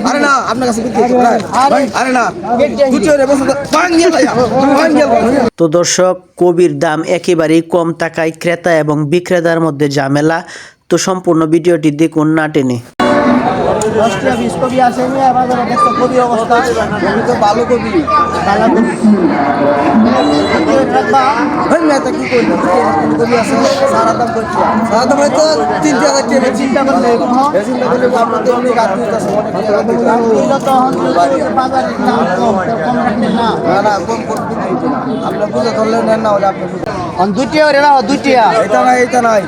আরে না আপনার কাছে আরে না তো দর্শক, কবির দাম একেবারেই কম টাকায় ক্রেতা এবং বিক্রেতার মধ্যে ঝামেলা। তো সম্পূর্ণ ভিডিওটি দেখুন না টেনে। 10 টাকা 20 কপি আছে নিয়ে বাজারে দেখো কপি অবস্থা কপি তো ভালো কপি কালা কপি ভাই মেটা কি করব কপি আছে সারা দাম করছি সারা দাম তো 3000 টাকা চিন্তা করলে চিন্তা করলে আপনার তো অনেক আদমি আছে অনেক টাকা তো বাজারে দাম কম রাখতে না না কম করতে না আপনি বুঝে ধরলে নেন না হলে আপনি অন দুটিয়া রে না দুটিয়া এটা নাই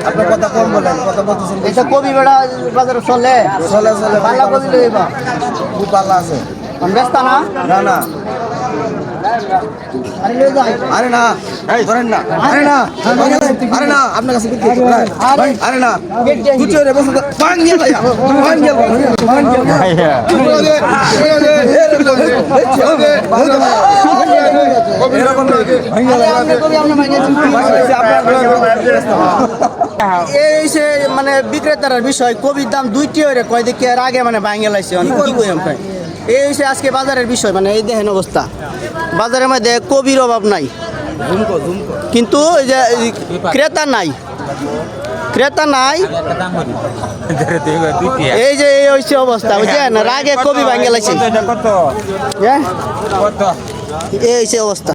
আপনার কথা কম বলেন কথা বলতেছেন এটা কবি বেড়া বাজারে চলে ভালো কবি লইবা খুব ভালো আছে ব্যস্ত না না না আরে লই যাই আরে না এই ধরেন না আরে না আরে না আপনার কাছে বিক্রি আরে না দুটো রে বসে ভাঙ নিয়ে ভাই ভাঙ গেল এই সে মানে বিক্রেতার বিষয় কবির দাম 2টি হয়ে কয় দেখি আর আগে মানে ভাঙে লাইছে কি কই আমি এই সে আজকে বাজারের বিষয় মানে এই দেখেন অবস্থা বাজারের মধ্যে কবির অভাব নাই কিন্তু এই যে ক্রেতা নাই এই যে এই হচ্ছে অবস্থা বুঝছেন আগে কবি ভাঙে লাইছে এই হচ্ছে অবস্থা।